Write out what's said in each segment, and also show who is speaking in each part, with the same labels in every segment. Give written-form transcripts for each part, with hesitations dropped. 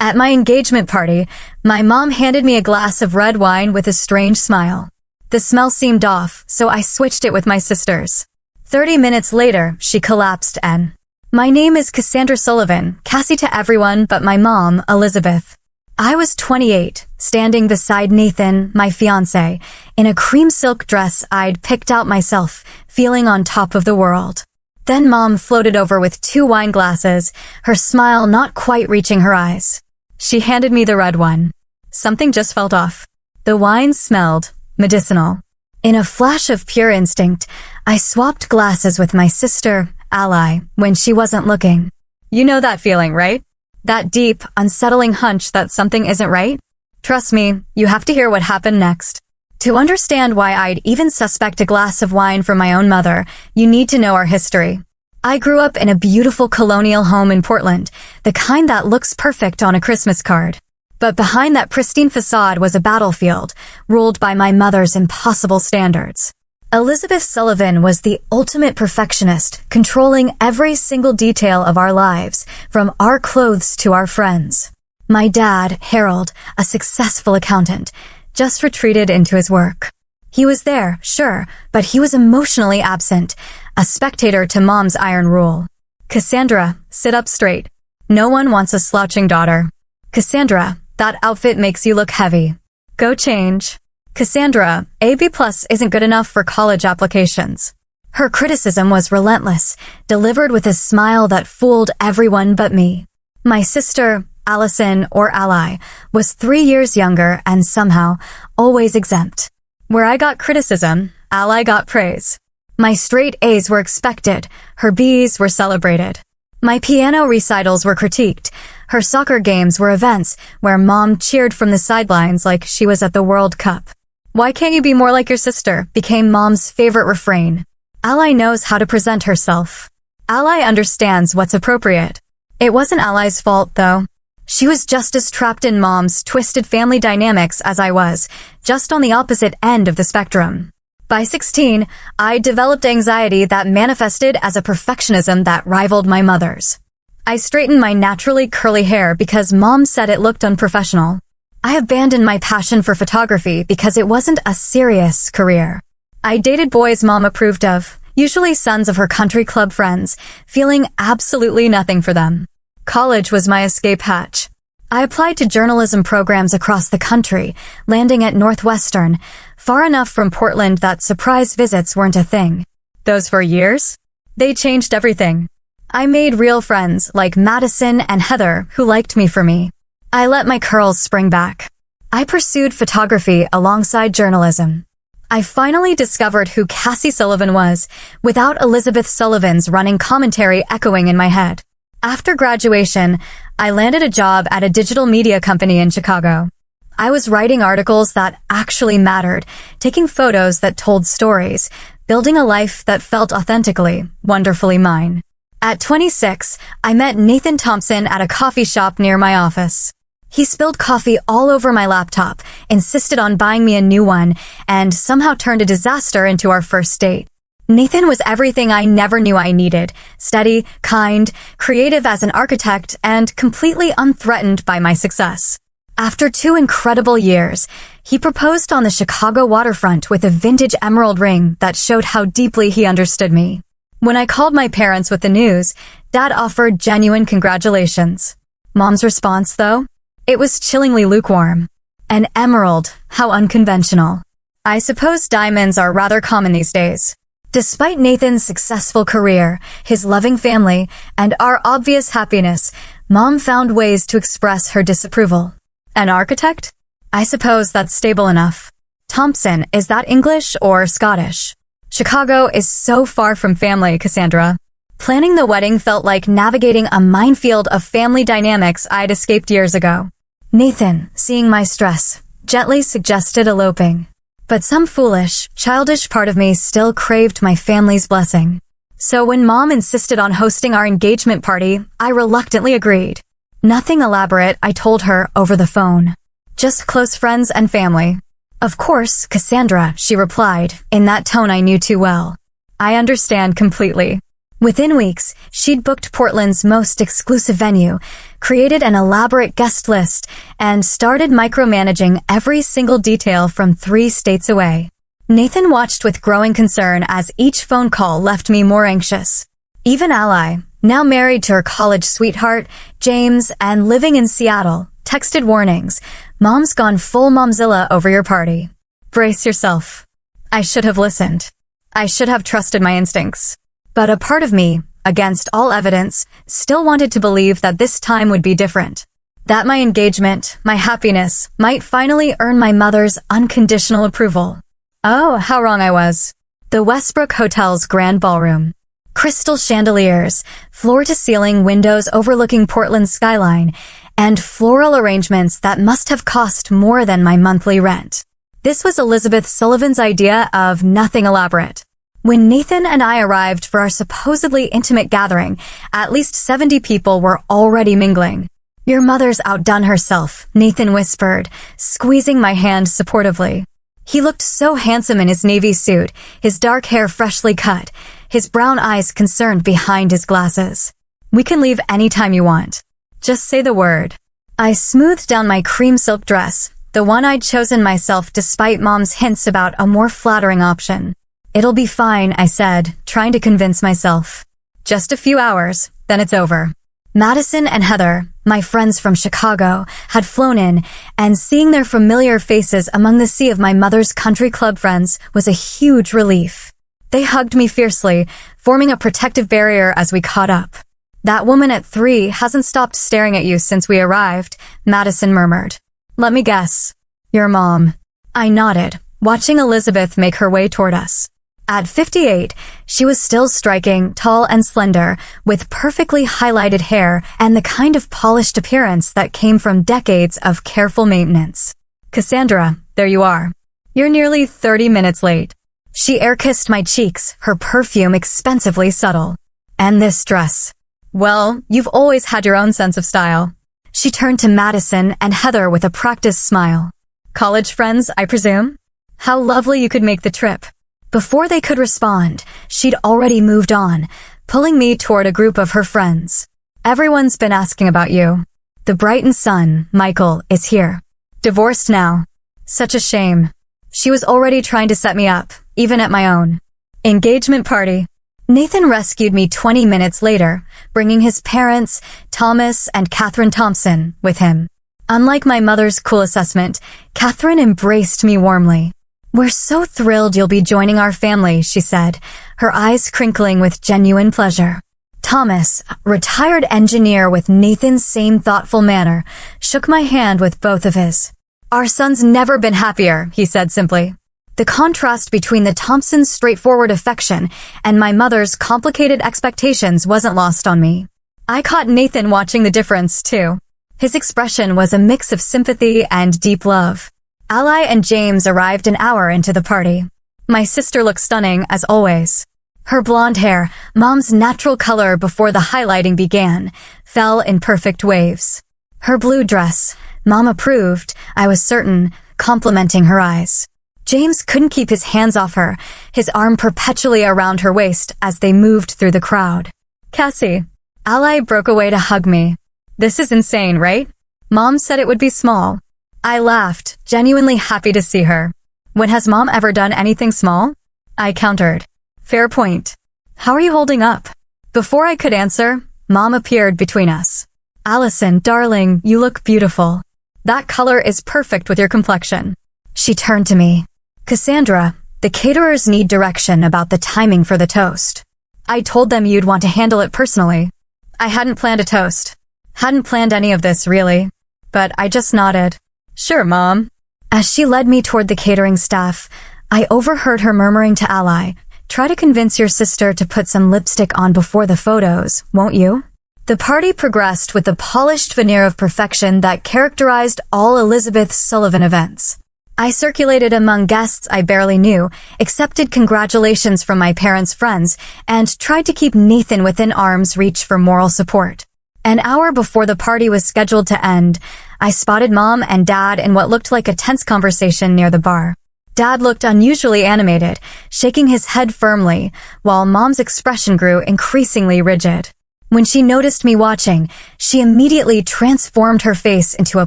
Speaker 1: At my engagement party, my mom handed me a glass of red wine with a strange smile. The smell seemed off, so I switched it with my sisters. 30 minutes later, she collapsed and... My name is Cassandra Sullivan, Cassie to everyone but my mom, Elizabeth. I was 28, standing beside Nathan, my fiancé, in a cream silk dress I'd picked out myself, feeling on top of the world. Then Mom floated over with 2 wine glasses, her smile not quite reaching her eyes. She handed me the red one. Something just felt off. The wine smelled medicinal. In a flash of pure instinct, I swapped glasses with my sister, Ally, when she wasn't looking. You know that feeling, right? That deep, unsettling hunch that something isn't right? Trust me, you have to hear what happened next. To understand why I'd even suspect a glass of wine from my own mother, you need to know our history. I grew up in a beautiful colonial home in Portland, the kind that looks perfect on a Christmas card. But behind that pristine facade was a battlefield, ruled by my mother's impossible standards. Elizabeth Sullivan was the ultimate perfectionist, controlling every single detail of our lives, from our clothes to our friends. My dad, Harold, a successful accountant, just retreated into his work. He was there, sure, but he was emotionally absent, a spectator to Mom's iron rule. Cassandra, sit up straight. No one wants a slouching daughter. Cassandra, that outfit makes you look heavy. Go change. Cassandra, AB+ isn't good enough for college applications. Her criticism was relentless, delivered with a smile that fooled everyone but me. My sister, Allison, or Ally, was 3 years younger and somehow always exempt. Where I got criticism, Ally got praise. My straight A's were expected, her B's were celebrated. My piano recitals were critiqued. Her soccer games were events where Mom cheered from the sidelines like she was at the World Cup. Why can't you be more like your sister? Became Mom's favorite refrain. Ally knows how to present herself. Ally understands what's appropriate. It wasn't Ally's fault, though. She was just as trapped in Mom's twisted family dynamics as I was, just on the opposite end of the spectrum. By 16, I developed anxiety that manifested as a perfectionism that rivaled my mother's. I straightened my naturally curly hair because Mom said it looked unprofessional. I abandoned my passion for photography because it wasn't a serious career. I dated boys Mom approved of, usually sons of her country club friends, feeling absolutely nothing for them. College was my escape hatch. I applied to journalism programs across the country, landing at Northwestern, far enough from Portland that surprise visits weren't a thing. Those 4 years? They changed everything. I made real friends like Madison and Heather who liked me for me. I let my curls spring back. I pursued photography alongside journalism. I finally discovered who Cassie Sullivan was, without Elizabeth Sullivan's running commentary echoing in my head. After graduation, I landed a job at a digital media company in Chicago. I was writing articles that actually mattered, taking photos that told stories, building a life that felt authentically, wonderfully mine. At 26, I met Nathan Thompson at a coffee shop near my office. He spilled coffee all over my laptop, insisted on buying me a new one, and somehow turned a disaster into our first date. Nathan was everything I never knew I needed: steady, kind, creative as an architect, and completely unthreatened by my success. After 2 incredible years, he proposed on the Chicago waterfront with a vintage emerald ring that showed how deeply he understood me. When I called my parents with the news, Dad offered genuine congratulations. Mom's response, though? It was chillingly lukewarm. An emerald, how unconventional. I suppose diamonds are rather common these days. Despite Nathan's successful career, his loving family, and our obvious happiness, Mom found ways to express her disapproval. An architect? I suppose that's stable enough. Thompson, is that English or Scottish? Chicago is so far from family, Cassandra. Planning the wedding felt like navigating a minefield of family dynamics I'd escaped years ago. Nathan, seeing my stress, gently suggested eloping. But some foolish, childish part of me still craved my family's blessing. So when Mom insisted on hosting our engagement party, I reluctantly agreed. Nothing elaborate, I told her over the phone. Just close friends and family. Of course, Cassandra, she replied, in that tone I knew too well. I understand completely. Within weeks, she'd booked Portland's most exclusive venue, created an elaborate guest list, and started micromanaging every single detail from 3 states away. Nathan watched with growing concern as each phone call left me more anxious. Even Ally, now married to her college sweetheart, James, and living in Seattle, texted warnings. Mom's gone full momzilla over your party. Brace yourself. I should have listened. I should have trusted my instincts. But a part of me, against all evidence, still wanted to believe that this time would be different. That my engagement, my happiness, might finally earn my mother's unconditional approval. Oh, how wrong I was. The Westbrook Hotel's grand ballroom. Crystal chandeliers, floor-to-ceiling windows overlooking Portland's skyline, and floral arrangements that must have cost more than my monthly rent. This was Elizabeth Sullivan's idea of nothing elaborate. When Nathan and I arrived for our supposedly intimate gathering, at least 70 people were already mingling. Your mother's outdone herself, Nathan whispered, squeezing my hand supportively. He looked so handsome in his navy suit, his dark hair freshly cut, his brown eyes concerned behind his glasses. We can leave anytime you want. Just say the word. I smoothed down my cream silk dress, the one I'd chosen myself despite Mom's hints about a more flattering option. It'll be fine, I said, trying to convince myself. Just a few hours, then it's over. Madison and Heather, my friends from Chicago, had flown in, and seeing their familiar faces among the sea of my mother's country club friends was a huge relief. They hugged me fiercely, forming a protective barrier as we caught up. That woman at 3 hasn't stopped staring at you since we arrived, Madison murmured. Let me guess. Your mom. I nodded, watching Elizabeth make her way toward us. At 58, she was still striking, tall and slender, with perfectly highlighted hair and the kind of polished appearance that came from decades of careful maintenance. Cassandra, there you are. You're nearly 30 minutes late. She air-kissed my cheeks, her perfume expensively subtle. And this dress. Well, you've always had your own sense of style. She turned to Madison and Heather with a practiced smile. College friends, I presume? How lovely you could make the trip. Before they could respond, she'd already moved on, pulling me toward a group of her friends. Everyone's been asking about you. The Brighton son, Michael, is here. Divorced now. Such a shame. She was already trying to set me up, even at my own. Engagement party. Nathan rescued me 20 minutes later, bringing his parents, Thomas and Catherine Thompson, with him. Unlike my mother's cool assessment, Catherine embraced me warmly. We're so thrilled you'll be joining our family, she said, her eyes crinkling with genuine pleasure. Thomas, retired engineer with Nathan's same thoughtful manner, shook my hand with both of his. Our son's never been happier, he said simply. The contrast between the Thompsons' straightforward affection and my mother's complicated expectations wasn't lost on me. I caught Nathan watching the difference, too. His expression was a mix of sympathy and deep love. Ally and James arrived an hour into the party. My sister looked stunning, as always. Her blonde hair, Mom's natural color before the highlighting began, fell in perfect waves. Her blue dress, Mom approved, I was certain, complimenting her eyes. James couldn't keep his hands off her, his arm perpetually around her waist as they moved through the crowd. Cassie. Ally broke away to hug me. This is insane, right? Mom said it would be small. I laughed, genuinely happy to see her. When has Mom ever done anything small? I countered. Fair point. How are you holding up? Before I could answer, Mom appeared between us. Allison, darling, you look beautiful. That color is perfect with your complexion. She turned to me. Cassandra, the caterers need direction about the timing for the toast. I told them you'd want to handle it personally. I hadn't planned a toast. Hadn't planned any of this, really. But I just nodded. Sure, Mom. As she led me toward the catering staff, I overheard her murmuring to Ally, try to convince your sister to put some lipstick on before the photos, won't you? The party progressed with the polished veneer of perfection that characterized all Elizabeth Sullivan events. I circulated among guests I barely knew, accepted congratulations from my parents' friends, and tried to keep Nathan within arm's reach for moral support. An hour before the party was scheduled to end, I spotted Mom and Dad in what looked like a tense conversation near the bar. Dad looked unusually animated, shaking his head firmly, while Mom's expression grew increasingly rigid. When she noticed me watching, she immediately transformed her face into a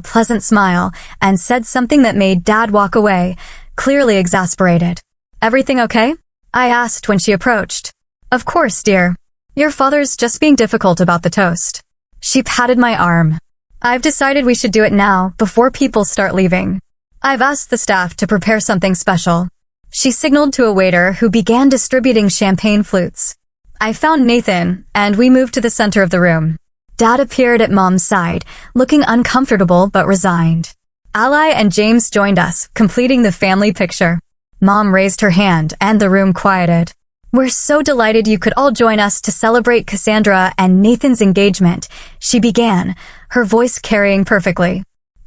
Speaker 1: pleasant smile and said something that made Dad walk away, clearly exasperated. "Everything okay?" I asked when she approached. "Of course, dear. Your father's just being difficult about the toast." She patted my arm. "I've decided we should do it now, before people start leaving. I've asked the staff to prepare something special." She signaled to a waiter who began distributing champagne flutes. I found Nathan, and we moved to the center of the room. Dad appeared at Mom's side, looking uncomfortable but resigned. Ally and James joined us, completing the family picture. Mom raised her hand, and the room quieted. "We're so delighted you could all join us to celebrate Cassandra and Nathan's engagement," she began, her voice carrying perfectly.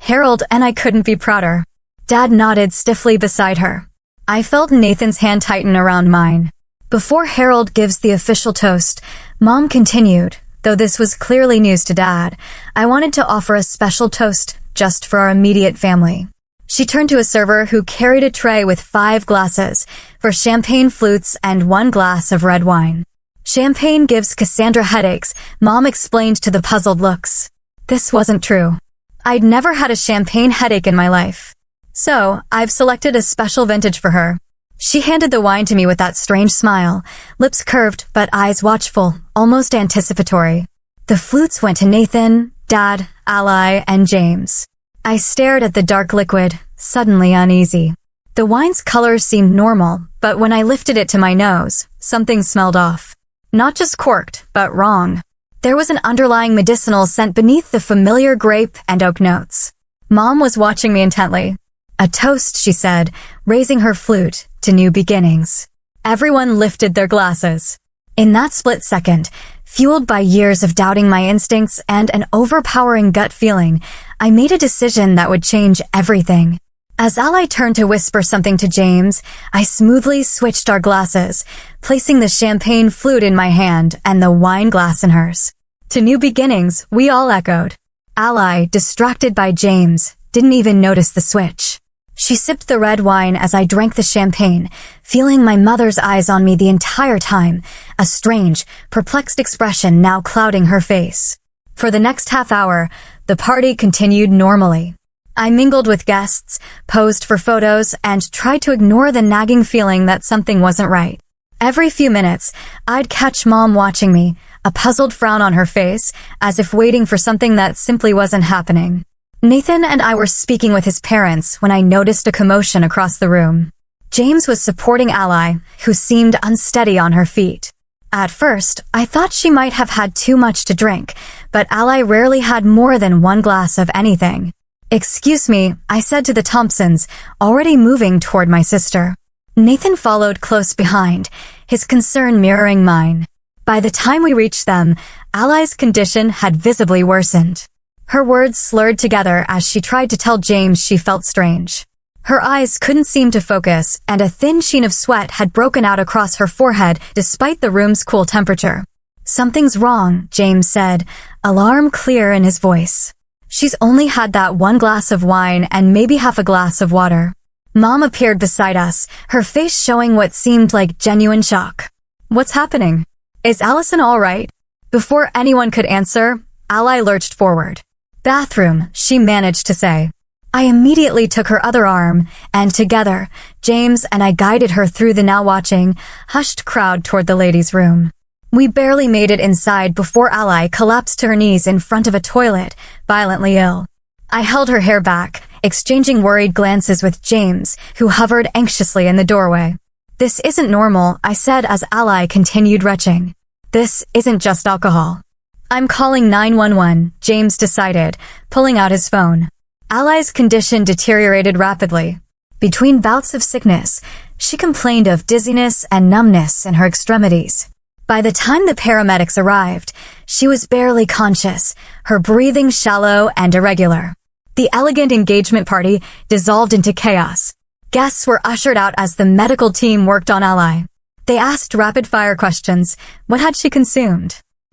Speaker 1: Harold and I couldn't be prouder. Dad nodded stiffly beside her. I felt Nathan's hand tighten around mine. Before Harold gives the official toast, Mom continued, though this was clearly news to Dad. "I wanted to offer a special toast just for our immediate family." She turned to a server who carried a tray with 5 glasses for champagne flutes and 1 glass of red wine. "Champagne gives Cassandra headaches," Mom explained to the puzzled looks. This wasn't true. I'd never had a champagne headache in my life. "So, I've selected a special vintage for her." She handed the wine to me with that strange smile, lips curved but eyes watchful, almost anticipatory. The flutes went to Nathan, Dad, Ally, and James. I stared at the dark liquid, suddenly uneasy. The wine's color seemed normal, but when I lifted it to my nose, something smelled off. Not just corked, but wrong. There was an underlying medicinal scent beneath the familiar grape and oak notes. Mom was watching me intently. "A toast," she said, raising her flute, "to new beginnings." Everyone lifted their glasses. In that split second, fueled by years of doubting my instincts and an overpowering gut feeling, I made a decision that would change everything. As Ally turned to whisper something to James, I smoothly switched our glasses, placing the champagne flute in my hand and the wine glass in hers. "To new beginnings," we all echoed. Ally, distracted by James, didn't even notice the switch. She sipped the red wine as I drank the champagne, feeling my mother's eyes on me the entire time, a strange, perplexed expression now clouding her face. For the next half hour, the party continued normally. I mingled with guests, posed for photos, and tried to ignore the nagging feeling that something wasn't right. Every few minutes, I'd catch Mom watching me, a puzzled frown on her face, as if waiting for something that simply wasn't happening. Nathan and I were speaking with his parents when I noticed a commotion across the room. James was supporting Ally, who seemed unsteady on her feet. At first, I thought she might have had too much to drink, but Ally rarely had more than 1 glass of anything. "Excuse me," I said to the Thompsons, already moving toward my sister. Nathan followed close behind, his concern mirroring mine. By the time we reached them, Ally's condition had visibly worsened. Her words slurred together as she tried to tell James she felt strange. Her eyes couldn't seem to focus, and a thin sheen of sweat had broken out across her forehead despite the room's cool temperature. "Something's wrong," James said, alarm clear in his voice. "She's only had that 1 glass of wine and maybe half a glass of water." Mom appeared beside us, her face showing what seemed like genuine shock. "What's happening? Is Allison all right?" Before anyone could answer, Ally lurched forward. "Bathroom," she managed to say. I immediately took her other arm, and together, James and I guided her through the now-watching, hushed crowd toward the ladies' room. We barely made it inside before Ally collapsed to her knees in front of a toilet, violently ill. I held her hair back, exchanging worried glances with James, who hovered anxiously in the doorway. "This isn't normal," I said as Ally continued retching. "This isn't just alcohol." "I'm calling 911, James decided, pulling out his phone. Ally's condition deteriorated rapidly. Between bouts of sickness, she complained of dizziness and numbness in her extremities. By the time the paramedics arrived, she was barely conscious, her breathing shallow and irregular. The elegant engagement party dissolved into chaos. Guests were ushered out as the medical team worked on Ally. They asked rapid-fire questions. What had she consumed?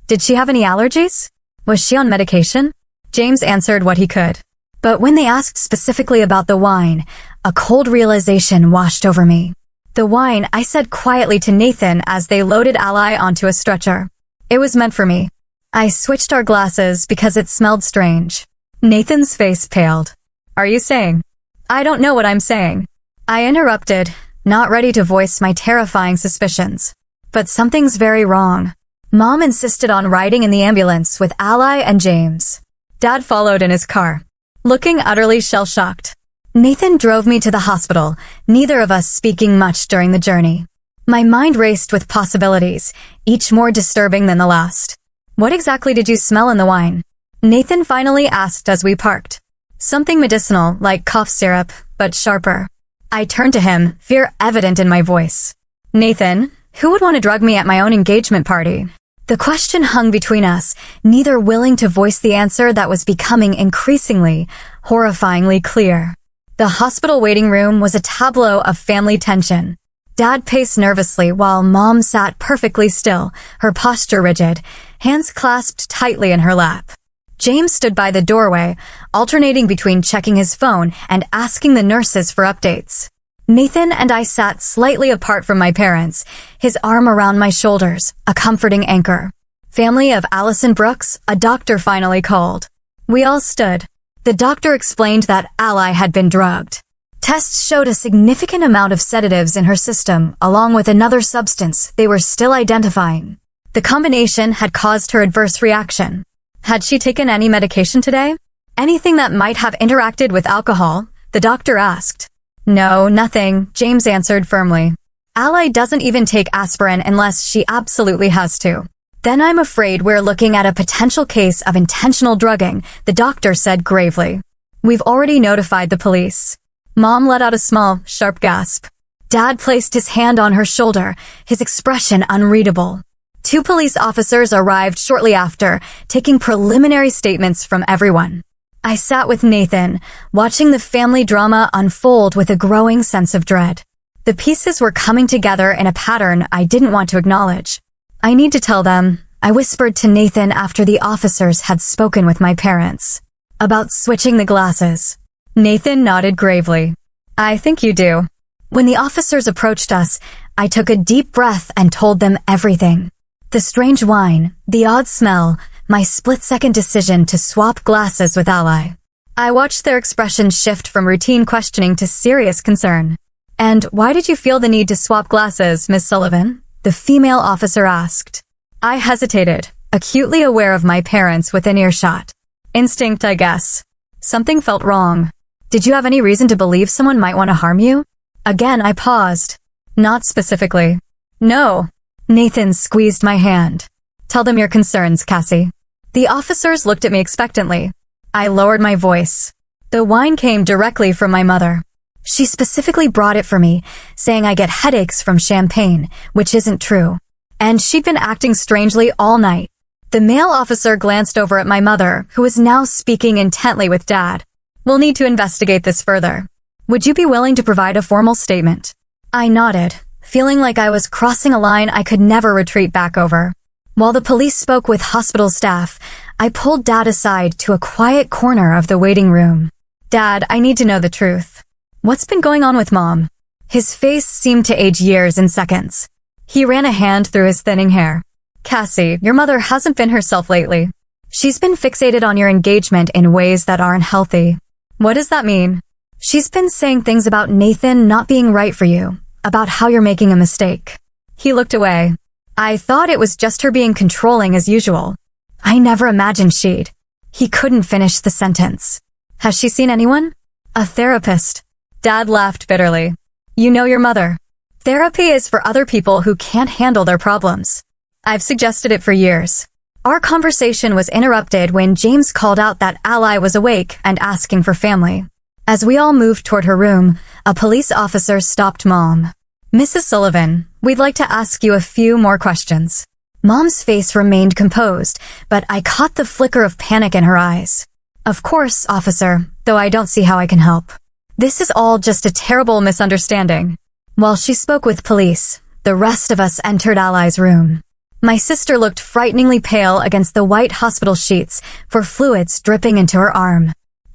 Speaker 1: Did she have any allergies? Was she on medication? James answered what he could. But when they asked specifically about the wine, a cold realization washed over me. "The wine," I said quietly to Nathan as they loaded Ally onto a stretcher. "It was meant for me." I switched our glasses because it smelled strange. Nathan's face paled. "Are you saying?" "I don't know what I'm saying." I interrupted, not ready to voice my terrifying suspicions. "But something's very wrong." Mom insisted on riding in the ambulance with Ally and James. Dad followed in his car, looking utterly shell-shocked. Nathan drove me to the hospital, neither of us speaking much during the journey. My mind raced with possibilities, each more disturbing than the last. "What exactly did you smell in the wine?" Nathan finally asked as we parked. "Something medicinal, like cough syrup, but sharper." I turned to him, fear evident in my voice. "Nathan, who would want to drug me at my own engagement party?" The question hung between us, neither willing to voice the answer that was becoming increasingly, horrifyingly clear. The hospital waiting room was a tableau of family tension. Dad paced nervously while Mom sat perfectly still, her posture rigid, hands clasped tightly in her lap. James stood by the doorway, alternating between checking his phone and asking the nurses for updates. Nathan and I sat slightly apart from my parents, his arm around my shoulders, a comforting anchor. "Family of Allison Brooks," a doctor finally called. We all stood. The doctor explained that Ally had been drugged. Tests showed a significant amount of sedatives in her system, along with another substance they were still identifying. The combination had caused her adverse reaction. Had she taken any medication today? Anything that might have interacted with alcohol? The doctor asked. "No, nothing," James answered firmly. "Ally doesn't even take aspirin unless she absolutely has to." "Then I'm afraid we're looking at a potential case of intentional drugging," the doctor said gravely. "We've already notified the police." Mom let out a small, sharp gasp. Dad placed his hand on her shoulder, his expression unreadable. 2 police officers arrived shortly after, taking preliminary statements from everyone. I sat with Nathan, watching the family drama unfold with a growing sense of dread. The pieces were coming together in a pattern I didn't want to acknowledge. "I need to tell them," I whispered to Nathan after the officers had spoken with my parents. "About switching the glasses." Nathan nodded gravely. "I think you do." When the officers approached us, I took a deep breath and told them everything. The strange wine, the odd smell, my split-second decision to swap glasses with Ally. I watched their expressions shift from routine questioning to serious concern. "And why did you feel the need to swap glasses, Miss Sullivan?" the female officer asked. I hesitated, acutely aware of my parents within earshot. "Instinct, I guess." Something felt wrong. "Did you have any reason to believe someone might want to harm you?" Again, I paused. "Not specifically." "No." Nathan squeezed my hand. "Tell them your concerns, Cassie." The officers looked at me expectantly. I lowered my voice. "The wine came directly from my mother. She specifically brought it for me, saying I get headaches from champagne, which isn't true. And she'd been acting strangely all night." The male officer glanced over at my mother, who was now speaking intently with Dad. "We'll need to investigate this further. Would you be willing to provide a formal statement?" I nodded, feeling like I was crossing a line I could never retreat back over. While the police spoke with hospital staff, I pulled Dad aside to a quiet corner of the waiting room. "Dad, I need to know the truth. What's been going on with Mom?" His face seemed to age years in seconds. He ran a hand through his thinning hair. "Cassie, your mother hasn't been herself lately. She's been fixated on your engagement in ways that aren't healthy." "What does that mean?" "She's been saying things about Nathan not being right for you, about how you're making a mistake." He looked away. I thought it was just her being controlling as usual. I never imagined she'd. He couldn't finish the sentence. "Has she seen anyone?" "A therapist." Dad laughed bitterly. "You know your mother. Therapy is for other people who can't handle their problems. I've suggested it for years." Our conversation was interrupted when James called out that Ally was awake and asking for family. As we all moved toward her room, a police officer stopped Mom. "Mrs. Sullivan, we'd like to ask you a few more questions." Mom's face remained composed, but I caught the flicker of panic in her eyes. "Of course, officer, though I don't see how I can help. This is all just a terrible misunderstanding." While she spoke with police, the rest of us entered Ally's room. My sister looked frighteningly pale against the white hospital sheets, for fluids dripping into her arm.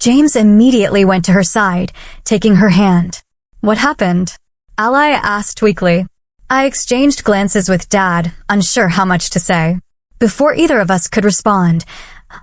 Speaker 1: James immediately went to her side, taking her hand. What happened? Ally asked weakly. I exchanged glances with Dad, unsure how much to say. Before either of us could respond,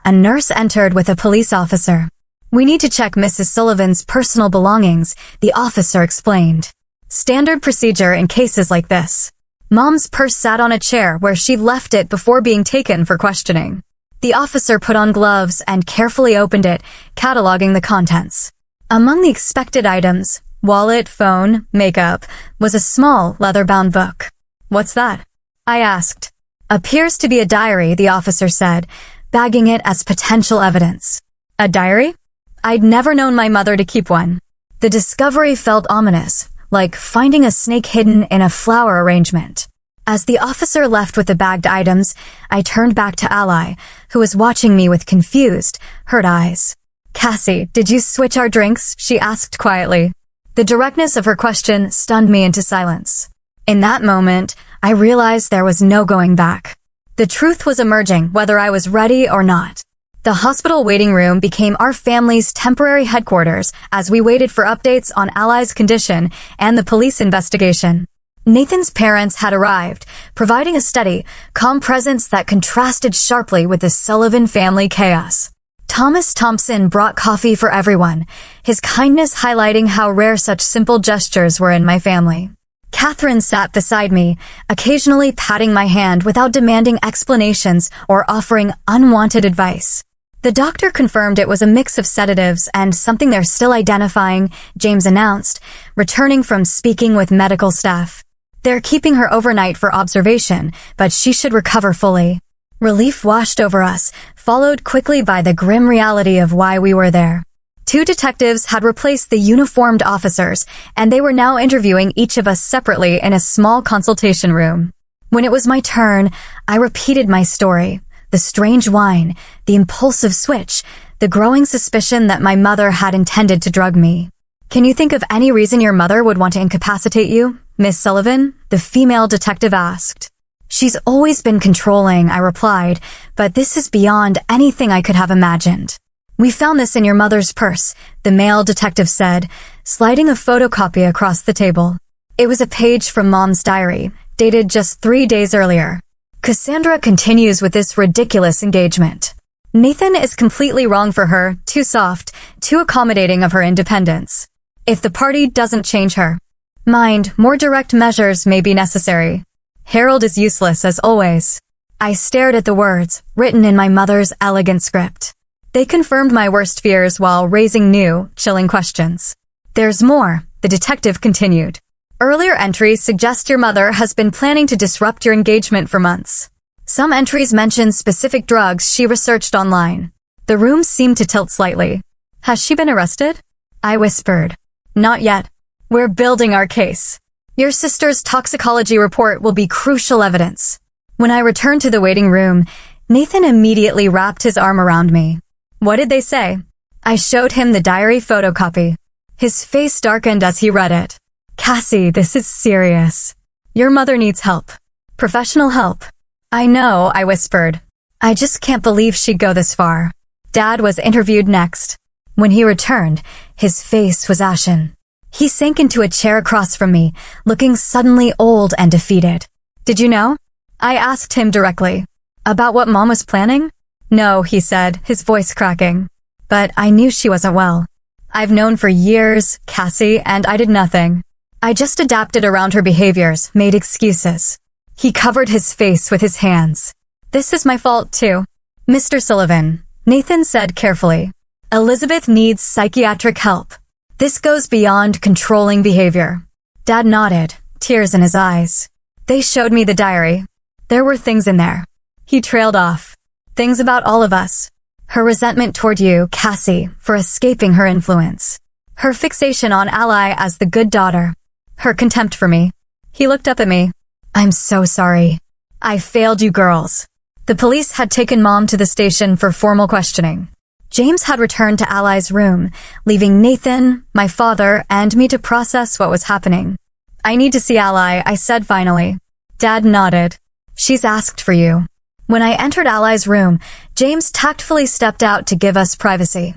Speaker 1: a nurse entered with a police officer. We need to check Mrs. Sullivan's personal belongings, the officer explained. Standard procedure in cases like this. Mom's purse sat on a chair where she left it before being taken for questioning. The officer put on gloves and carefully opened it, cataloging the contents. Among the expected items, wallet, phone, makeup, was a small leather-bound book. What's that? I asked. Appears to be a diary, the officer said, bagging it as potential evidence. A diary? I'd never known my mother to keep one. The discovery felt ominous, like finding a snake hidden in a flower arrangement. As the officer left with the bagged items, I turned back to Ally, who was watching me with confused, hurt eyes. Cassie, did you switch our drinks? She asked quietly. The directness of her question stunned me into silence. In that moment, I realized there was no going back. The truth was emerging, whether I was ready or not. The hospital waiting room became our family's temporary headquarters as we waited for updates on Ally's condition and the police investigation. Nathan's parents had arrived, providing a steady, calm presence that contrasted sharply with the Sullivan family chaos. Thomas Thompson brought coffee for everyone, his kindness highlighting how rare such simple gestures were in my family. Catherine sat beside me, occasionally patting my hand without demanding explanations or offering unwanted advice. The doctor confirmed it was a mix of sedatives and something they're still identifying, James announced, returning from speaking with medical staff. They're keeping her overnight for observation, but she should recover fully. Relief washed over us, followed quickly by the grim reality of why we were there. 2 detectives had replaced the uniformed officers, and they were now interviewing each of us separately in a small consultation room. When it was my turn, I repeated my story. The strange wine, the impulsive switch, the growing suspicion that my mother had intended to drug me. Can you think of any reason your mother would want to incapacitate you, Miss Sullivan? The female detective asked. She's always been controlling, I replied, but this is beyond anything I could have imagined. We found this in your mother's purse, the male detective said, sliding a photocopy across the table. It was a page from Mom's diary, dated just 3 days earlier. Cassandra continues with this ridiculous engagement. Nathan is completely wrong for her, too soft, too accommodating of her independence. If the party doesn't change her mind, more direct measures may be necessary. Harold is useless as always. I stared at the words, written in my mother's elegant script. They confirmed my worst fears while raising new, chilling questions. There's more, the detective continued. Earlier entries suggest your mother has been planning to disrupt your engagement for months. Some entries mention specific drugs she researched online. The room seemed to tilt slightly. Has she been arrested? I whispered. Not yet. We're building our case. Your sister's toxicology report will be crucial evidence. When I returned to the waiting room, Nathan immediately wrapped his arm around me. What did they say? I showed him the diary photocopy. His face darkened as he read it. Cassie, this is serious. Your mother needs help. Professional help. I know, I whispered. I just can't believe she'd go this far. Dad was interviewed next. When he returned, his face was ashen. He sank into a chair across from me, looking suddenly old and defeated. Did you know? I asked him directly. About what Mom was planning? No, he said, his voice cracking. But I knew she wasn't well. I've known for years, Cassie, and I did nothing. I just adapted around her behaviors, made excuses. He covered his face with his hands. This is my fault, too. Mr. Sullivan, Nathan said carefully. Elizabeth needs psychiatric help. This goes beyond controlling behavior. Dad nodded, tears in his eyes. They showed me the diary. There were things in there. He trailed off. Things about all of us. Her resentment toward you, Cassie, for escaping her influence. Her fixation on Ally as the good daughter. Her contempt for me. He looked up at me. I'm so sorry. I failed you girls. The police had taken Mom to the station for formal questioning. James had returned to Ally's room, leaving Nathan, my father, and me to process what was happening. I need to see Ally, I said finally. Dad nodded. She's asked for you. When I entered Ally's room, James tactfully stepped out to give us privacy.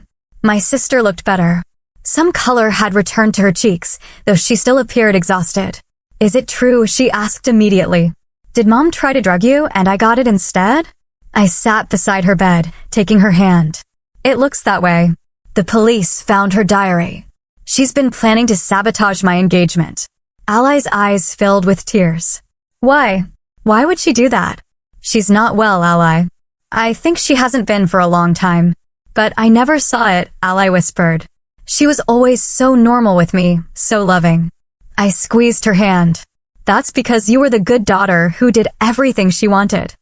Speaker 1: My sister looked better. Some color had returned to her cheeks, though she still appeared exhausted. Is it true? She asked immediately. Did Mom try to drug you and I got it instead? I sat beside her bed, taking her hand. It looks that way. The police found her diary. She's been planning to sabotage my engagement. Ally's eyes filled with tears. Why? Why would she do that? She's not well, Ally. I think she hasn't been for a long time. But I never saw it, Ally whispered. She was always so normal with me, so loving. I squeezed her hand. That's because you were the good daughter who did everything she wanted.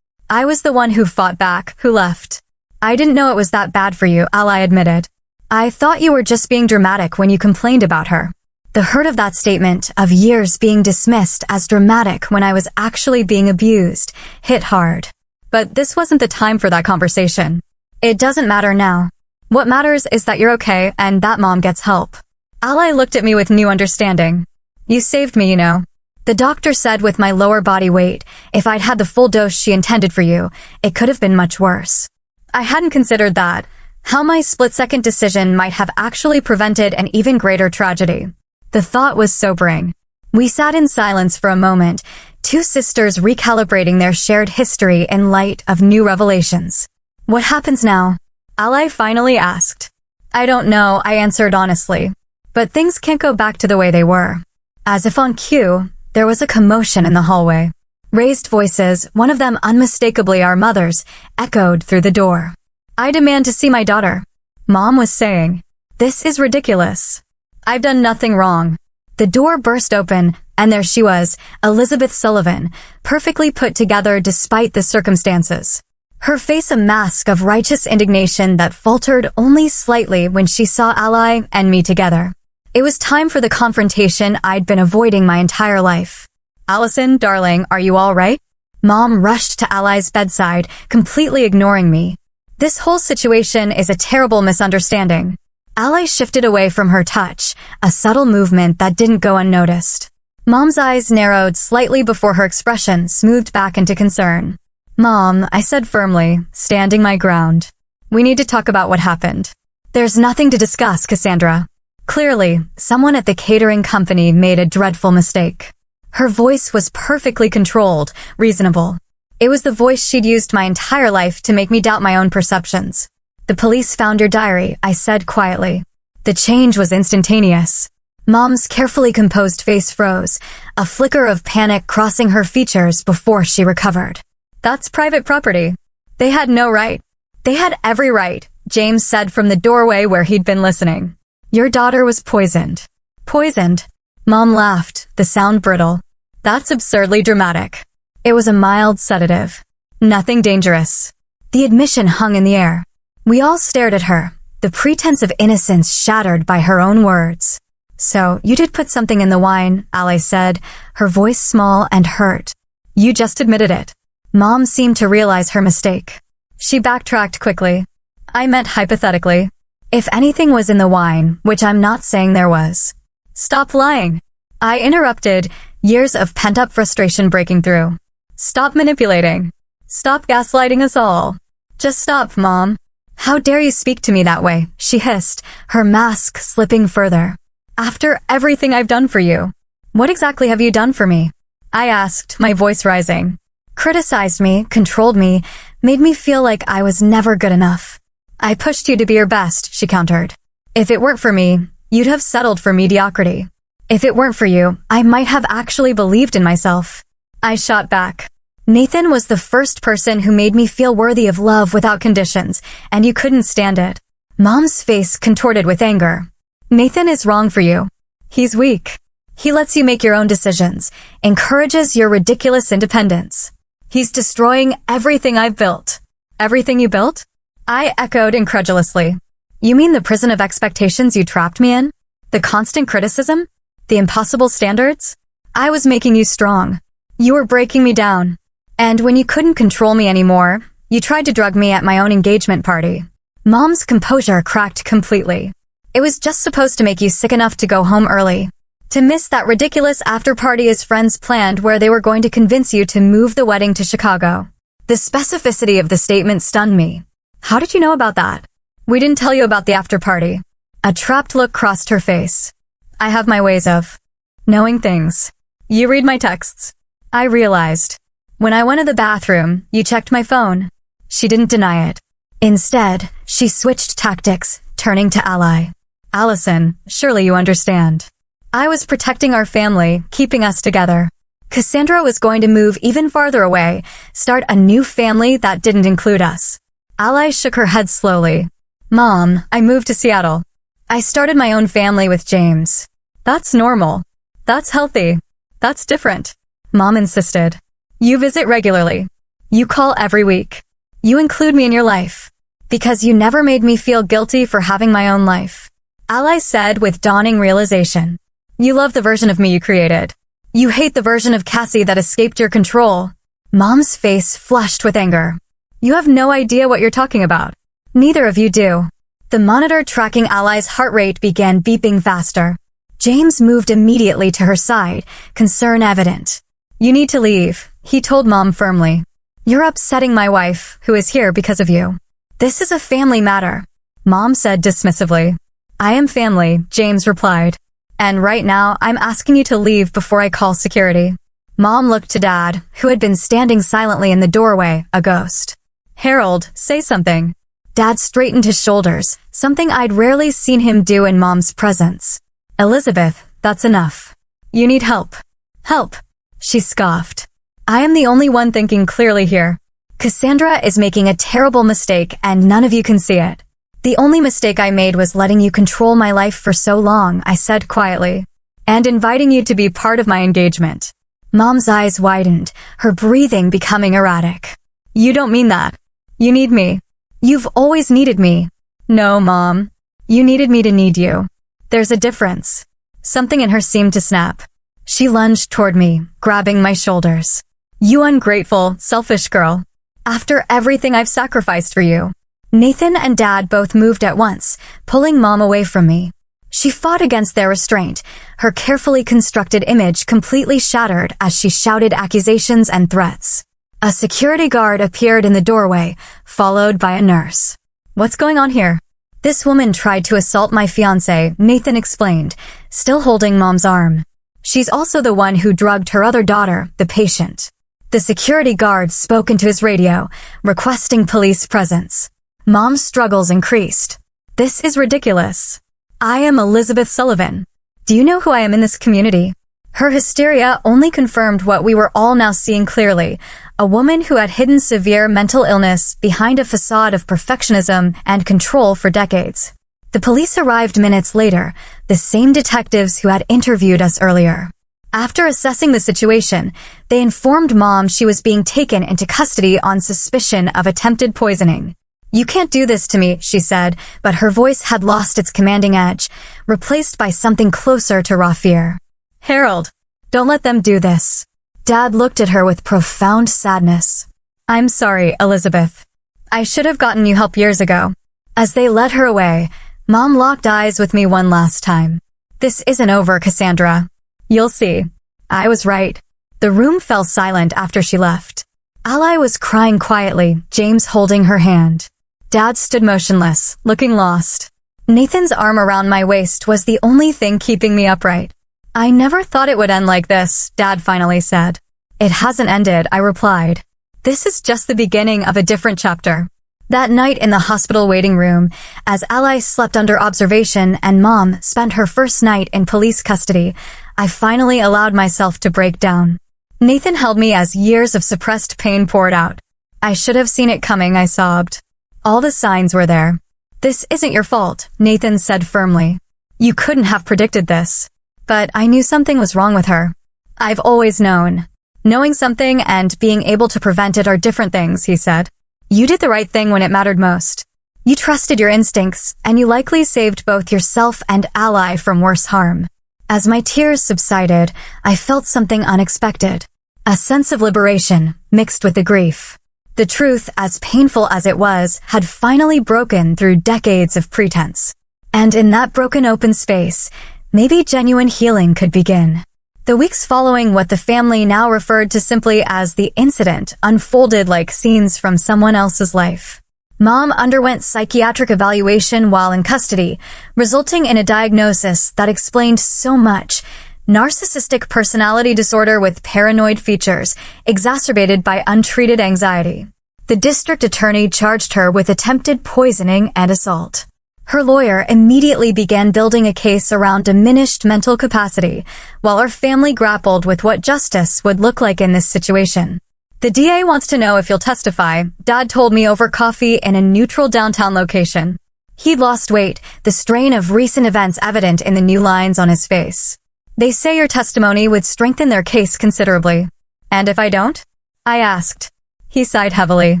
Speaker 1: I was the one who fought back, who left. I didn't know it was that bad for you, Ally admitted. I thought you were just being dramatic when you complained about her. The hurt of that statement, of years being dismissed as dramatic when I was actually being abused, hit hard. But this wasn't the time for that conversation. It doesn't matter now. What matters is that you're okay and that Mom gets help. Ally looked at me with new understanding. You saved me, you know. The doctor said with my lower body weight, if I'd had the full dose she intended for you, it could have been much worse. I hadn't considered that. How my split-second decision might have actually prevented an even greater tragedy. The thought was sobering. We sat in silence for a moment, two sisters recalibrating their shared history in light of new revelations. What happens now? Ally finally asked. I don't know, I answered honestly. But things can't go back to the way they were. As if on cue, there was a commotion in the hallway. Raised voices, one of them unmistakably our mother's, echoed through the door. I demand to see my daughter. Mom was saying. This is ridiculous. I've done nothing wrong. The door burst open, and there she was, Elizabeth Sullivan, perfectly put together despite the circumstances. Her face a mask of righteous indignation that faltered only slightly when she saw Ally and me together. It was time for the confrontation I'd been avoiding my entire life. Allison, darling, are you all right? Mom rushed to Ally's bedside, completely ignoring me. This whole situation is a terrible misunderstanding. Ally shifted away from her touch, a subtle movement that didn't go unnoticed. Mom's eyes narrowed slightly before her expression smoothed back into concern. Mom, I said firmly, standing my ground. We need to talk about what happened. There's nothing to discuss, Cassandra. Clearly, someone at the catering company made a dreadful mistake. Her voice was perfectly controlled, reasonable. It was the voice she'd used my entire life to make me doubt my own perceptions. The police found your diary, I said quietly. The change was instantaneous. Mom's carefully composed face froze, a flicker of panic crossing her features before she recovered. That's private property. They had no right. They had every right, James said from the doorway where he'd been listening. Your daughter was poisoned. Poisoned? Mom laughed, the sound brittle. That's absurdly dramatic. It was a mild sedative. Nothing dangerous. The admission hung in the air. We all stared at her, the pretense of innocence shattered by her own words. So, you did put something in the wine, Ally said, her voice small and hurt. You just admitted it. Mom seemed to realize her mistake. She backtracked quickly. I meant hypothetically. If anything was in the wine, which I'm not saying there was. Stop lying. I interrupted, years of pent-up frustration breaking through. Stop manipulating. Stop gaslighting us all. Just stop, Mom. How dare you speak to me that way, she hissed, her mask slipping further. After everything I've done for you. What exactly have you done for me? I asked, my voice rising. Criticized me, controlled me, made me feel like I was never good enough. I pushed you to be your best, she countered. If it weren't for me, you'd have settled for mediocrity. If it weren't for you, I might have actually believed in myself. I shot back. Nathan was the first person who made me feel worthy of love without conditions, and you couldn't stand it. Mom's face contorted with anger. Nathan is wrong for you. He's weak. He lets you make your own decisions, encourages your ridiculous independence. He's destroying everything I've built. Everything you built? I echoed incredulously. You mean the prison of expectations you trapped me in? The constant criticism? The impossible standards? I was making you strong. You were breaking me down. And when you couldn't control me anymore, you tried to drug me at my own engagement party. Mom's composure cracked completely. It was just supposed to make you sick enough to go home early. To miss that ridiculous after-party his friends planned where they were going to convince you to move the wedding to Chicago. The specificity of the statement stunned me. How did you know about that? We didn't tell you about the after party. A trapped look crossed her face. I have my ways of knowing things. You read my texts. I realized. When I went to the bathroom, you checked my phone. She didn't deny it. Instead, she switched tactics, turning to Ally. Allison, surely you understand. I was protecting our family, keeping us together. Cassandra was going to move even farther away, start a new family that didn't include us. Ally shook her head slowly. Mom, I moved to Seattle. I started my own family with James. That's normal. That's healthy. That's different. Mom insisted. You visit regularly. You call every week. You include me in your life. Because you never made me feel guilty for having my own life. Ally said with dawning realization. You love the version of me you created. You hate the version of Cassie that escaped your control. Mom's face flushed with anger. You have no idea what you're talking about. Neither of you do. The monitor tracking Ally's heart rate began beeping faster. James moved immediately to her side, concern evident. You need to leave, he told Mom firmly. You're upsetting my wife, who is here because of you. This is a family matter, Mom said dismissively. I am family, James replied. And right now, I'm asking you to leave before I call security. Mom looked to Dad, who had been standing silently in the doorway, a ghost. Harold, say something. Dad straightened his shoulders, something I'd rarely seen him do in Mom's presence. Elizabeth, that's enough. You need help. Help, she scoffed. I am the only one thinking clearly here. Cassandra is making a terrible mistake and none of you can see it. The only mistake I made was letting you control my life for so long, I said quietly, and inviting you to be part of my engagement. Mom's eyes widened, her breathing becoming erratic. You don't mean that. You need me. You've always needed me. No, Mom. You needed me to need you. There's a difference. Something in her seemed to snap. She lunged toward me, grabbing my shoulders. You ungrateful, selfish girl. After everything I've sacrificed for you. Nathan and Dad both moved at once, pulling Mom away from me. She fought against their restraint, her carefully constructed image completely shattered as she shouted accusations and threats. A security guard appeared in the doorway, followed by a nurse. What's going on here? This woman tried to assault my fiancé, Nathan explained, still holding Mom's arm. She's also the one who drugged her other daughter, the patient. The security guard spoke into his radio, requesting police presence. Mom's struggles increased. This is ridiculous. I am Elizabeth Sullivan. Do you know who I am in this community? Her hysteria only confirmed what we were all now seeing clearly, a woman who had hidden severe mental illness behind a facade of perfectionism and control for decades. The police arrived minutes later, the same detectives who had interviewed us earlier. After assessing the situation, they informed Mom she was being taken into custody on suspicion of attempted poisoning. You can't do this to me, she said, but her voice had lost its commanding edge, replaced by something closer to raw fear. Harold, don't let them do this. Dad looked at her with profound sadness. I'm sorry, Elizabeth. I should have gotten you help years ago. As they led her away, Mom locked eyes with me one last time. This isn't over, Cassandra. You'll see. I was right. The room fell silent after she left. Ally was crying quietly, James holding her hand. Dad stood motionless, looking lost. Nathan's arm around my waist was the only thing keeping me upright. I never thought it would end like this, Dad finally said. It hasn't ended, I replied. This is just the beginning of a different chapter. That night in the hospital waiting room, as Ally slept under observation and Mom spent her first night in police custody, I finally allowed myself to break down. Nathan held me as years of suppressed pain poured out. I should have seen it coming, I sobbed. All the signs were there. This isn't your fault, Nathan said firmly. You couldn't have predicted this. But I knew something was wrong with her. I've always known. Knowing something and being able to prevent it are different things, he said. You did the right thing when it mattered most. You trusted your instincts, and you likely saved both yourself and Ally from worse harm. As my tears subsided, I felt something unexpected. A sense of liberation, mixed with the grief. The truth, as painful as it was, had finally broken through decades of pretense. And in that broken open space, maybe genuine healing could begin. The weeks following what the family now referred to simply as the incident unfolded like scenes from someone else's life. Mom underwent psychiatric evaluation while in custody, resulting in a diagnosis that explained so much: narcissistic personality disorder with paranoid features, exacerbated by untreated anxiety. The district attorney charged her with attempted poisoning and assault. Her lawyer immediately began building a case around diminished mental capacity, while our family grappled with what justice would look like in this situation. "The DA wants to know if you'll testify," Dad told me over coffee in a neutral downtown location. He'd lost weight, the strain of recent events evident in the new lines on his face. "They say your testimony would strengthen their case considerably." "And if I don't?" I asked. He sighed heavily.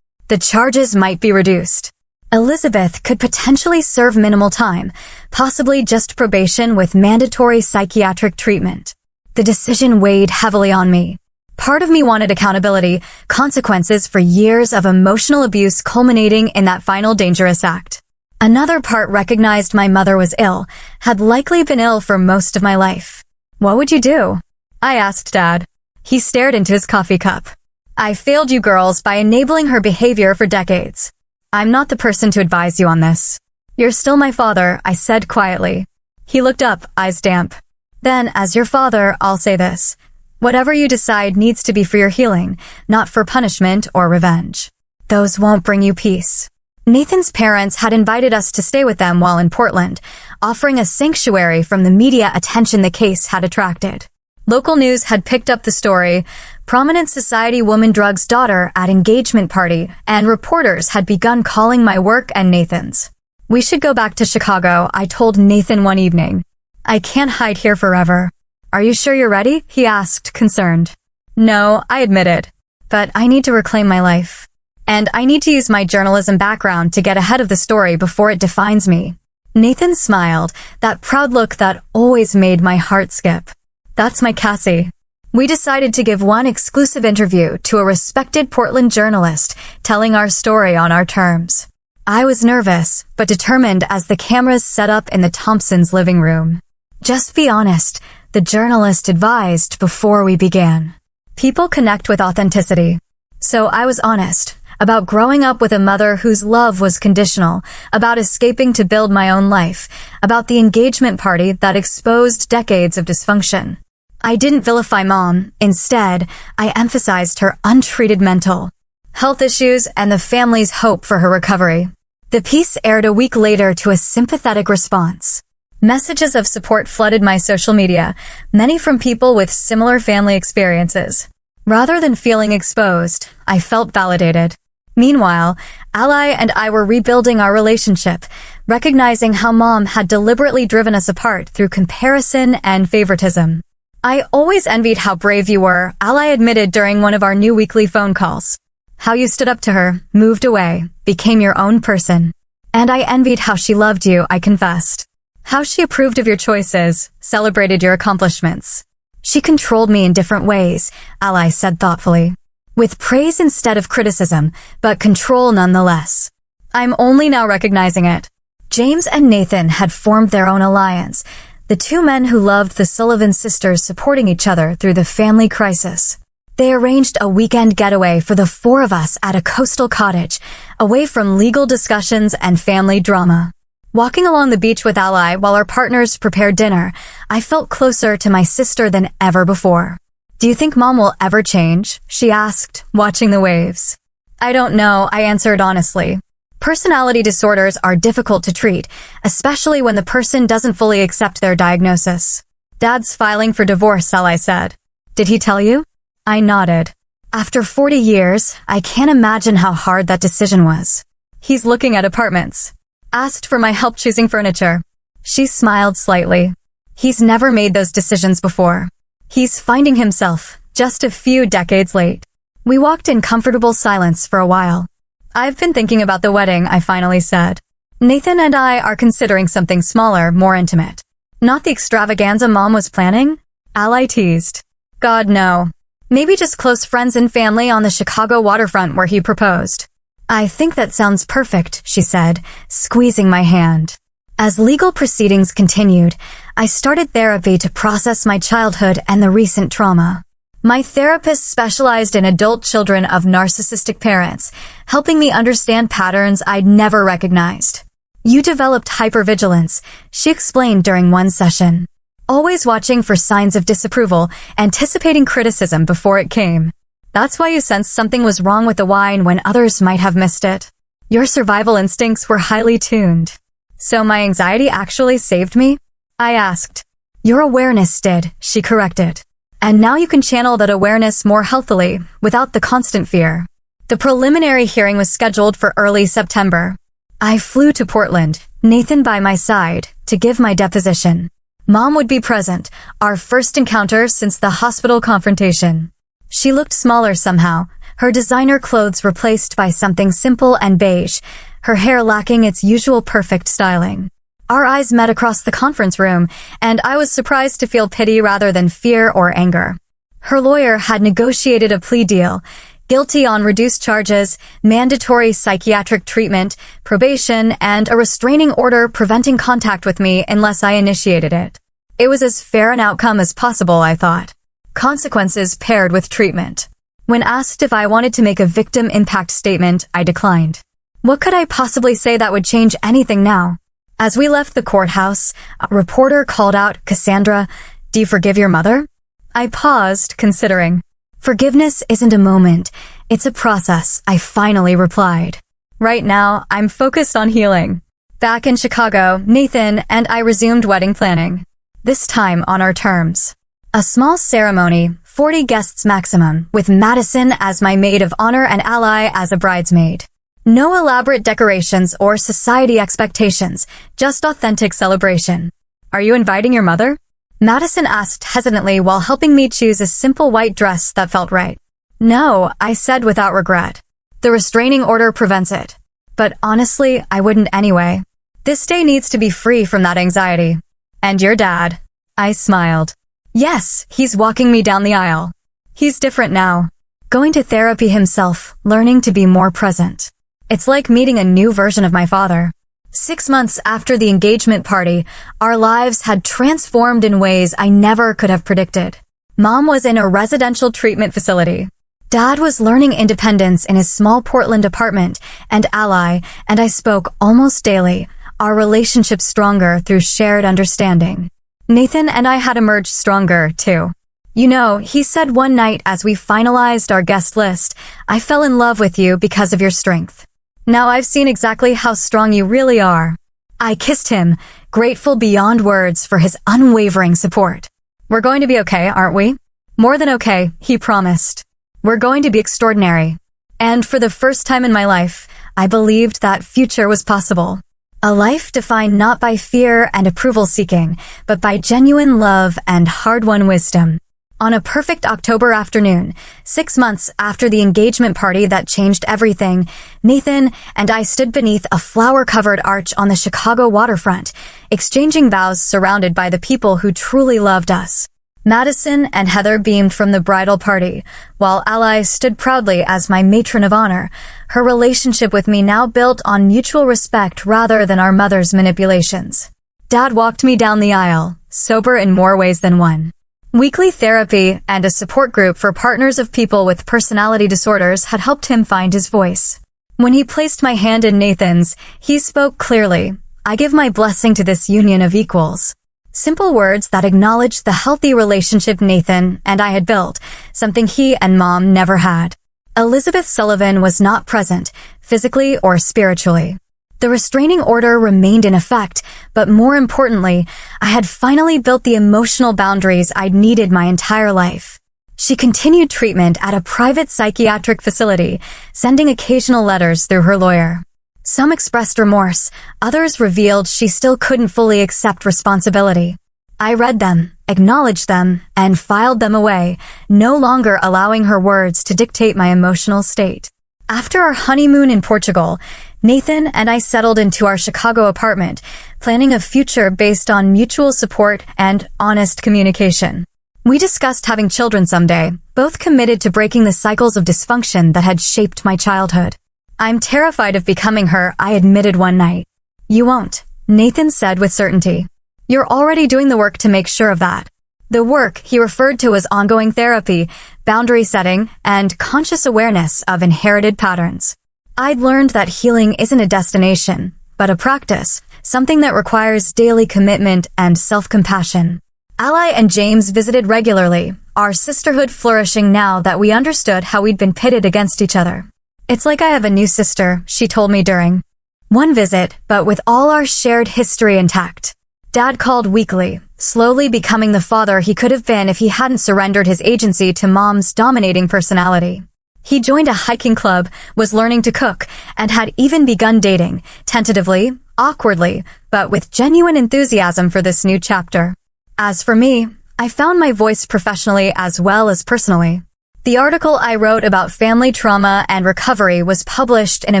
Speaker 1: "The charges might be reduced. Elizabeth could potentially serve minimal time, possibly just probation with mandatory psychiatric treatment." The decision weighed heavily on me. Part of me wanted accountability, consequences for years of emotional abuse culminating in that final dangerous act. Another part recognized my mother was ill, had likely been ill for most of my life. "What would you do?" I asked Dad. He stared into his coffee cup. "I failed you girls by enabling her behavior for decades. I'm not the person to advise you on this." "You're still my father," I said quietly. He looked up, eyes damp. "Then, as your father, I'll say this. Whatever you decide needs to be for your healing, not for punishment or revenge. Those won't bring you peace." Nathan's parents had invited us to stay with them while in Portland, offering a sanctuary from the media attention the case had attracted. Local news had picked up the story: prominent society woman drugs daughter at engagement party, and reporters had begun calling my work and Nathan's. "We should go back to Chicago," I told Nathan one evening. "I can't hide here forever." "Are you sure you're ready?" he asked, concerned. "No," I admitted. "But I need to reclaim my life. And I need to use my journalism background to get ahead of the story before it defines me." Nathan smiled, that proud look that always made my heart skip. "That's my Cassie." We decided to give one exclusive interview to a respected Portland journalist, telling our story on our terms. I was nervous, but determined as the cameras set up in the Thompsons' living room. "Just be honest," the journalist advised before we began. "People connect with authenticity." So I was honest, about growing up with a mother whose love was conditional, about escaping to build my own life, about the engagement party that exposed decades of dysfunction. I didn't vilify Mom. Instead, I emphasized her untreated mental health issues and the family's hope for her recovery. The piece aired a week later to a sympathetic response. Messages of support flooded my social media, many from people with similar family experiences. Rather than feeling exposed, I felt validated. Meanwhile, Ally and I were rebuilding our relationship, recognizing how Mom had deliberately driven us apart through comparison and favoritism. "I always envied how brave you were," Ally admitted during one of our new weekly phone calls. "How you stood up to her, moved away, became your own person. And I envied how she loved you," I confessed. "How she approved of your choices, celebrated your accomplishments." "She controlled me in different ways," Ally said thoughtfully. "With praise instead of criticism, but control nonetheless." I'm only now recognizing it. James and Nathan had formed their own alliance, the two men who loved the Sullivan sisters supporting each other through the family crisis. They arranged a weekend getaway for the four of us at a coastal cottage, away from legal discussions and family drama. Walking along the beach with Ally while our partners prepared dinner, I felt closer to my sister than ever before. "Do you think Mom will ever change?" she asked, watching the waves. "I don't know," I answered honestly. Personality disorders are difficult to treat, especially when the person doesn't fully accept their diagnosis. "Dad's filing for divorce," Ally said. "Did he tell you?" I nodded. "After 40 years, I can't imagine how hard that decision was." "He's looking at apartments. Asked for my help choosing furniture." She smiled slightly. "He's never made those decisions before. He's finding himself, just a few decades late." We walked in comfortable silence for a while. "I've been thinking about the wedding," I finally said. "Nathan and I are considering something smaller, more intimate." "Not the extravaganza Mom was planning?" Ally teased. "God, no. Maybe just close friends and family on the Chicago waterfront where he proposed." "I think that sounds perfect," she said, squeezing my hand. As legal proceedings continued, I started therapy to process my childhood and the recent trauma. My therapist specialized in adult children of narcissistic parents, helping me understand patterns I'd never recognized. You developed hypervigilance, she explained during one session. Always watching for signs of disapproval, anticipating criticism before it came. That's why you sensed something was wrong with the wine when others might have missed it. Your survival instincts were highly tuned. So my anxiety actually saved me? I asked. Your awareness did, she corrected. And now you can channel that awareness more healthily, without the constant fear. The preliminary hearing was scheduled for early September. I flew to Portland, Nathan by my side, to give my deposition. Mom would be present, our first encounter since the hospital confrontation. She looked smaller somehow, her designer clothes replaced by something simple and beige, her hair lacking its usual perfect styling. Our eyes met across the conference room, and I was surprised to feel pity rather than fear or anger. Her lawyer had negotiated a plea deal, guilty on reduced charges, mandatory psychiatric treatment, probation, and a restraining order preventing contact with me unless I initiated it. It was as fair an outcome as possible, I thought. Consequences paired with treatment. When asked if I wanted to make a victim impact statement, I declined. What could I possibly say that would change anything now? As we left the courthouse, a reporter called out, "Cassandra, do you forgive your mother?" I paused, considering. Forgiveness isn't a moment, it's a process, I finally replied. Right now, I'm focused on healing. Back in Chicago, Nathan and I resumed wedding planning. This time on our terms. A small ceremony, 40 guests maximum, with Madison as my maid of honor and ally as a bridesmaid. No elaborate decorations or society expectations, just authentic celebration. Are you inviting your mother? Madison asked hesitantly while helping me choose a simple white dress that felt right. No, I said without regret. The restraining order prevents it. But honestly, I wouldn't anyway. This day needs to be free from that anxiety. And your dad? I smiled. Yes, he's walking me down the aisle. He's different now. Going to therapy himself, learning to be more present. It's like meeting a new version of my father. 6 months after the engagement party, our lives had transformed in ways I never could have predicted. Mom was in a residential treatment facility. Dad was learning independence in his small Portland apartment and ally, and I spoke almost daily, our relationship stronger through shared understanding. Nathan and I had emerged stronger, too. You know, he said one night as we finalized our guest list, "I fell in love with you because of your strength. Now I've seen exactly how strong you really are." I kissed him, grateful beyond words for his unwavering support. We're going to be okay, aren't we? More than okay, he promised. We're going to be extraordinary. And for the first time in my life, I believed that future was possible. A life defined not by fear and approval seeking, but by genuine love and hard-won wisdom. On a perfect October afternoon, 6 months after the engagement party that changed everything, Nathan and I stood beneath a flower-covered arch on the Chicago waterfront, exchanging vows surrounded by the people who truly loved us. Madison and Heather beamed from the bridal party, while Ally stood proudly as my matron of honor, her relationship with me now built on mutual respect rather than our mother's manipulations. Dad walked me down the aisle, sober in more ways than one. Weekly therapy and a support group for partners of people with personality disorders had helped him find his voice. When he placed my hand in Nathan's, he spoke clearly, "I give my blessing to this union of equals." Simple words that acknowledged the healthy relationship Nathan and I had built, something he and Mom never had. Elizabeth Sullivan was not present, physically or spiritually. The restraining order remained in effect, but more importantly, I had finally built the emotional boundaries I'd needed my entire life. She continued treatment at a private psychiatric facility, sending occasional letters through her lawyer. Some expressed remorse, others revealed she still couldn't fully accept responsibility. I read them, acknowledged them, and filed them away, no longer allowing her words to dictate my emotional state. After our honeymoon in Portugal, Nathan and I settled into our Chicago apartment, planning a future based on mutual support and honest communication. We discussed having children someday, both committed to breaking the cycles of dysfunction that had shaped my childhood. "I'm terrified of becoming her," I admitted one night. "You won't," Nathan said with certainty. "You're already doing the work to make sure of that." The work he referred to as ongoing therapy, boundary setting, and conscious awareness of inherited patterns. I'd learned that healing isn't a destination, but a practice, something that requires daily commitment and self-compassion. Ally and James visited regularly, our sisterhood flourishing now that we understood how we'd been pitted against each other. It's like I have a new sister, she told me during one visit, but with all our shared history intact. Dad called weekly, slowly becoming the father he could have been if he hadn't surrendered his agency to Mom's dominating personality. He joined a hiking club, was learning to cook, and had even begun dating, tentatively, awkwardly, but with genuine enthusiasm for this new chapter. As for me, I found my voice professionally as well as personally. The article I wrote about family trauma and recovery was published in a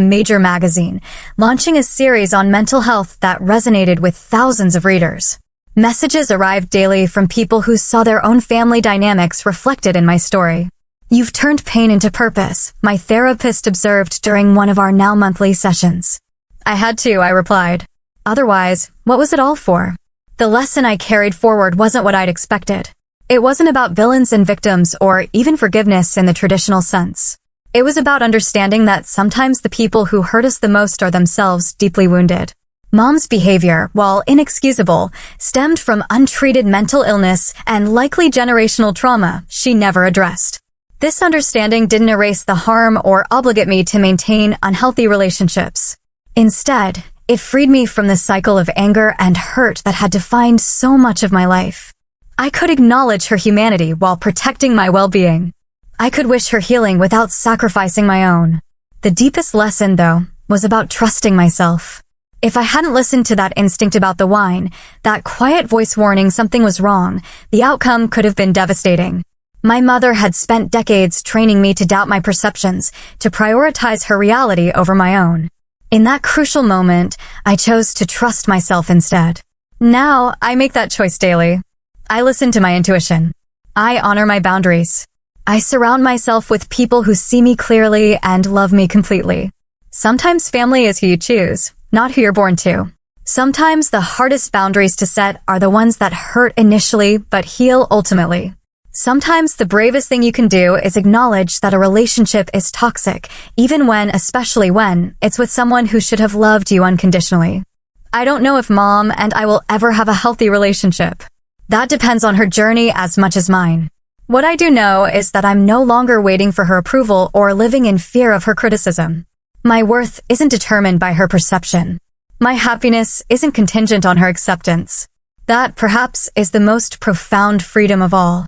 Speaker 1: major magazine, launching a series on mental health that resonated with thousands of readers. Messages arrived daily from people who saw their own family dynamics reflected in my story. "You've turned pain into purpose," my therapist observed during one of our now monthly sessions. "I had to," I replied. "Otherwise, what was it all for?" The lesson I carried forward wasn't what I'd expected. It wasn't about villains and victims or even forgiveness in the traditional sense. It was about understanding that sometimes the people who hurt us the most are themselves deeply wounded. Mom's behavior, while inexcusable, stemmed from untreated mental illness and likely generational trauma she never addressed. This understanding didn't erase the harm or obligate me to maintain unhealthy relationships. Instead, it freed me from the cycle of anger and hurt that had defined so much of my life. I could acknowledge her humanity while protecting my well-being. I could wish her healing without sacrificing my own. The deepest lesson, though, was about trusting myself. If I hadn't listened to that instinct about the wine, that quiet voice warning something was wrong, the outcome could have been devastating. My mother had spent decades training me to doubt my perceptions, to prioritize her reality over my own. In that crucial moment, I chose to trust myself instead. Now, I make that choice daily. I listen to my intuition. I honor my boundaries. I surround myself with people who see me clearly and love me completely. Sometimes family is who you choose, not who you're born to. Sometimes the hardest boundaries to set are the ones that hurt initially but heal ultimately. Sometimes the bravest thing you can do is acknowledge that a relationship is toxic, especially when, it's with someone who should have loved you unconditionally. I don't know if Mom and I will ever have a healthy relationship. That depends on her journey as much as mine. What I do know is that I'm no longer waiting for her approval or living in fear of her criticism. My worth isn't determined by her perception. My happiness isn't contingent on her acceptance. That, perhaps, is the most profound freedom of all.